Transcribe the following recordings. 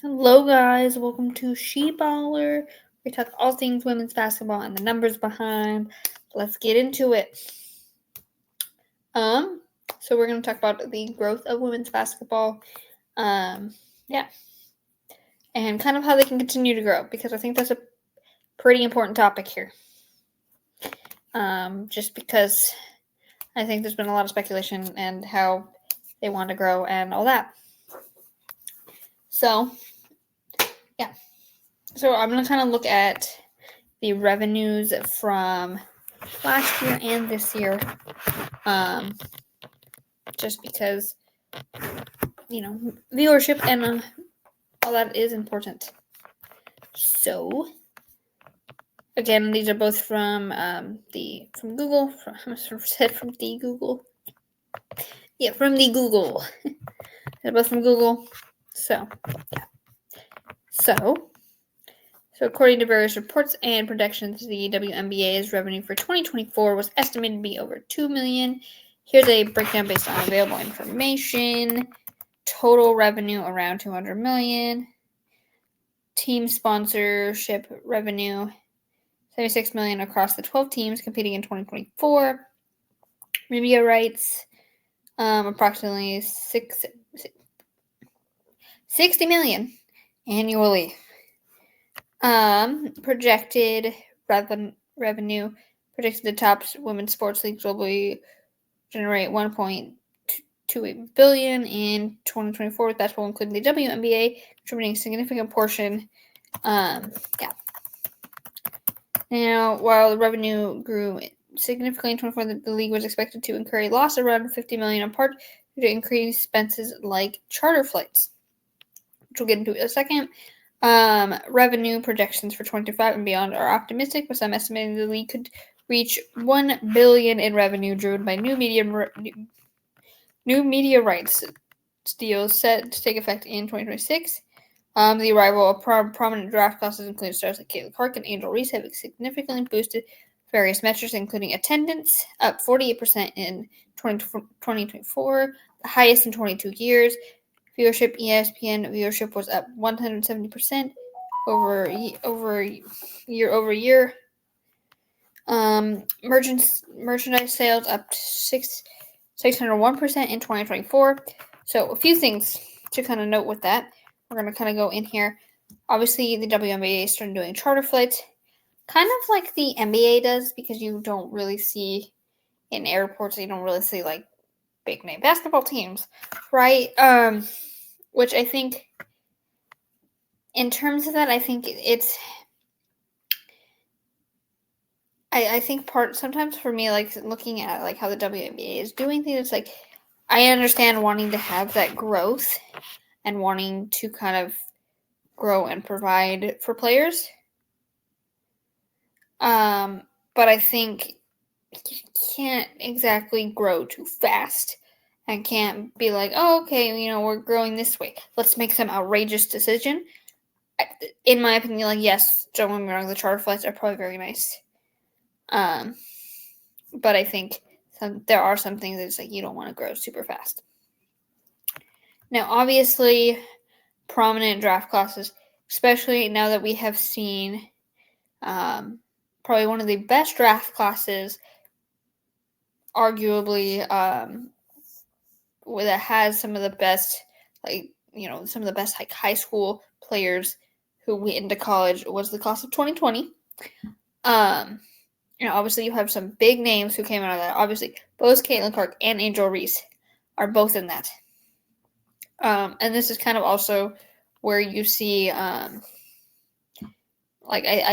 Hello, guys. Welcome to She Baller. We talk all things women's basketball and the numbers behind. Let's get into it. So we're going to talk about the growth of women's basketball. Yeah, and kind of how they can continue to grow because I think that's a pretty important topic here. Just because I think there's been a lot of speculation and how they want to grow and all that. So, yeah. So I'm going to kind of look at the revenues from last year and this year, just because viewership and all that is important. So again, these are both from Google. From the Google. Yeah, from the Google. They're both from Google. So yeah. So according to various reports and projections, the WNBA's revenue for 2024 was estimated to be over $2 million. Here's a breakdown based on available information. Total revenue around $200 million. Team sponsorship revenue $76 million across the 12 teams competing in 2024. Media rights approximately $60 million annually. Projected revenue predicted the top women's sports leagues globally generate $1.28 billion in 2024, with basketball including the WNBA contributing a significant portion. Yeah. Now, while the revenue grew significantly in 2024, the league was expected to incur a loss around $50 million, in part due to increased expenses like charter flights, which we'll get into in a second. Revenue projections for 2025 and beyond are optimistic, with some estimating the league could reach $1 billion in revenue driven by new media rights deals set to take effect in 2026. The arrival of prominent draft classes, including stars like Caitlin Clark and Angel Reese, have significantly boosted various metrics, including attendance, up 48% in 2024, the highest in 22 years. Viewership, ESPN viewership was up 170% over year. Merchandise sales up 601% in 2024. So a few things to kind of note with that. We're going to kind of go in here. Obviously, the WNBA started doing charter flights, kind of like the NBA does, because you don't really see in airports, you don't really see like big name basketball teams, right? Which I think, in terms of that, I think it's. I think sometimes for me, like looking at like how the WNBA is doing things, it's like I understand wanting to have that growth and wanting to kind of grow and provide for players. But I think you can't exactly grow too fast and can't be like, oh, okay, we're growing this way. Let's make some outrageous decision. In my opinion, like, yes, don't get me wrong, the charter flights are probably very nice. But I think there are some things that it's like you don't want to grow super fast. Now, obviously, prominent draft classes, especially now that we have seen probably one of the best draft classes, arguably, that has some of the best, some of the best like high school players who went into college, was the class of 2020. Obviously you have some big names who came out of that. Obviously, both Caitlin Clark and Angel Reese are both in that. And this is kind of also where you see, I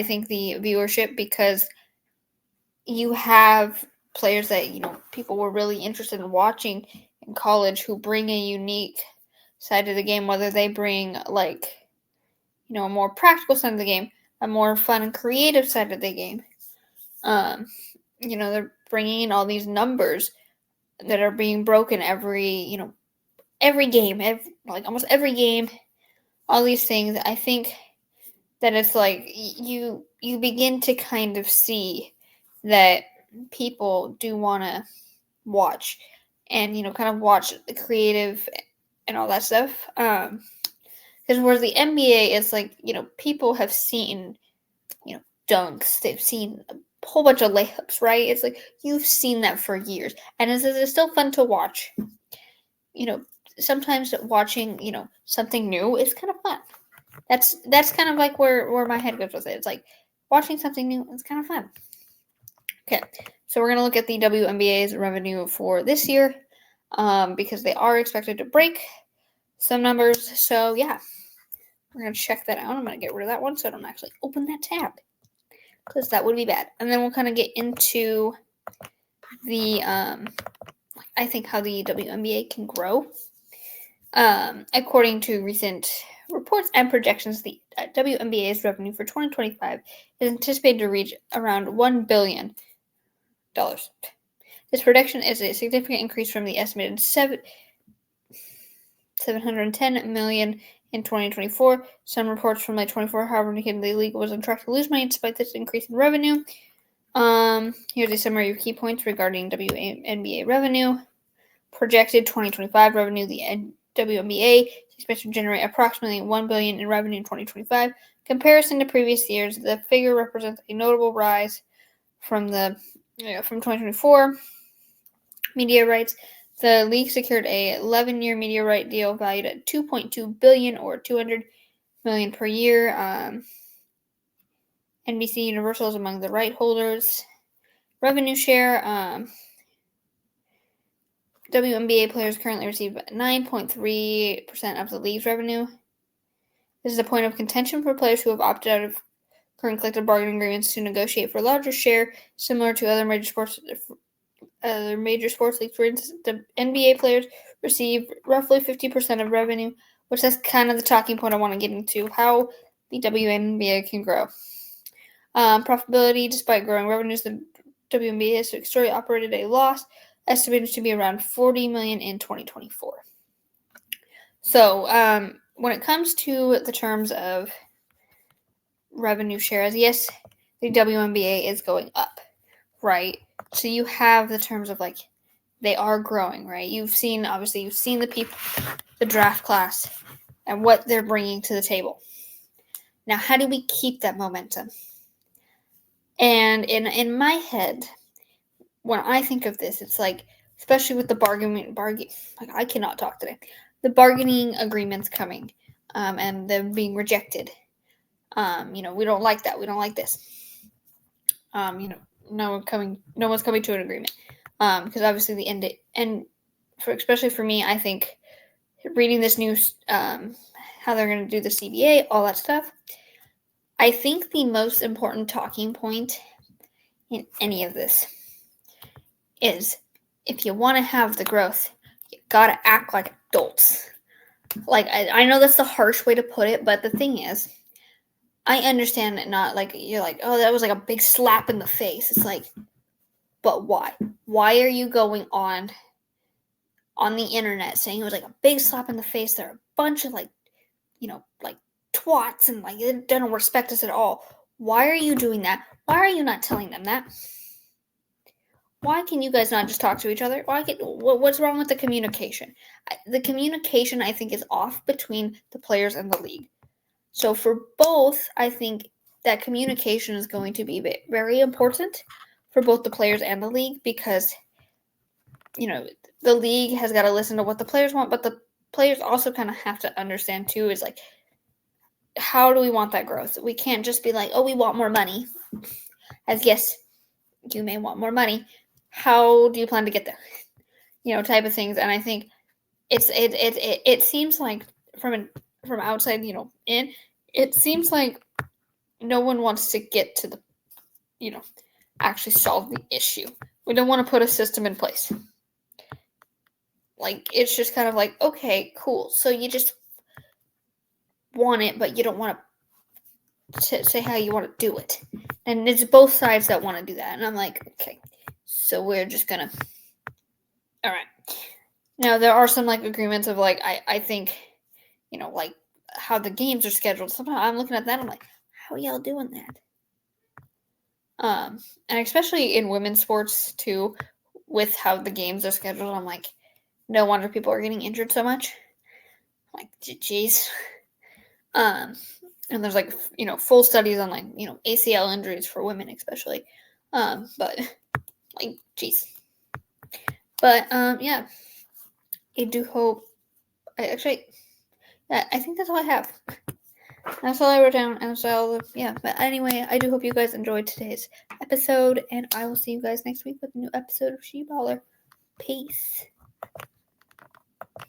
think the viewership, because you have players that, people were really interested in watching in college who bring a unique side of the game, whether they bring a more practical side of the game, a more fun and creative side of the game. They're bringing in all these numbers that are being broken every game, almost every game, all these things. I think that it's like you begin to kind of see that people do want to watch and, kind of watch the creative and all that stuff. Because whereas the NBA is like, people have seen, dunks, they've seen a whole bunch of layups, right? It's like you've seen that for years, and it's still fun to watch. Sometimes watching, something new is kind of fun. That's kind of like where my head goes with it. It's like watching something new is kind of fun. Okay, so we're gonna look at the WNBA's revenue for this year, because they are expected to break some numbers. So yeah, we're gonna check that out. I'm gonna get rid of that one so I don't actually open that tab, because that would be bad. And then we'll kind of get into the I think how the WNBA can grow. According to recent reports and projections, the WNBA's revenue for 2025 is anticipated to reach around $1 billion. This prediction is a significant increase from the estimated $710 million in 2024. Some reports from 2024, however, indicated the league was on track to lose money despite this increase in revenue. Here's a summary of key points regarding WNBA revenue. Projected 2025 revenue: the WNBA is expected to generate approximately $1 billion in revenue in 2025. Comparison to previous years, the figure represents a notable rise from 2024. Media rights: the league secured a 11-year media right deal valued at $2.2 billion or $200 million per year. NBC Universal is among the right holders. Revenue share: WNBA players currently receive 9.3% of the league's revenue. This is a point of contention for players who have opted out of current collective bargaining agreements to negotiate for a larger share, similar to other major sports leagues. For instance, the NBA players receive roughly 50% of revenue, which is kind of the talking point I want to get into, how the WNBA can grow. Profitability: despite growing revenues, the WNBA has historically operated a loss, estimated to be around $40 million in 2024. So, when it comes to the terms of revenue shares, yes, the WNBA is going up, right? So you have the terms of they are growing, right? You've seen the people, the draft class, and what they're bringing to the table. Now, how do we keep that momentum? And in my head, when I think of this, it's especially with the I cannot talk today. The bargaining agreements coming, and them being rejected. We don't like that. We don't like this. No one's coming to an agreement. Because obviously the end, especially for me, I think reading this news, how they're going to do the CBA, all that stuff. I think the most important talking point in any of this is, if you want to have the growth, you gotta act like adults. I know that's the harsh way to put it, but the thing is, I understand it. Not you're oh, that was a big slap in the face. It's but why? Why are you going on the internet saying it was a big slap in the face? They're a bunch of twats, and they don't respect us at all. Why are you doing that? Why are you not telling them that? Why can you guys not just talk to each other? What's wrong with the communication? The communication, I think, is off between the players and the league. So for both, I think that communication is going to be very important for both the players and the league, because the league has got to listen to what the players want, but the players also kind of have to understand too, is how do we want that growth? We can't just be oh, we want more money. As yes, you may want more money. How do you plan to get there? Type of things. And I think it seems like from outside, in, it seems like no one wants to get to the, actually solve the issue. We don't want to put a system in place. It's just kind of okay, cool. So you just want it, but you don't want to say how you want to do it. And it's both sides that want to do that. And I'm okay, so we're just gonna, all right. Now there are some agreements of I think, how the games are scheduled. Sometimes I'm looking at that, I'm how are y'all doing that? And especially in women's sports too, with how the games are scheduled, I'm no wonder people are getting injured so much. Geez. And there's like, full studies on like, ACL injuries for women especially. But like, geez. But yeah, I do hope. I think that's all I have. That's all I wrote down. And so yeah. But anyway, I do hope you guys enjoyed today's episode, and I will see you guys next week with a new episode of She Baller. Peace.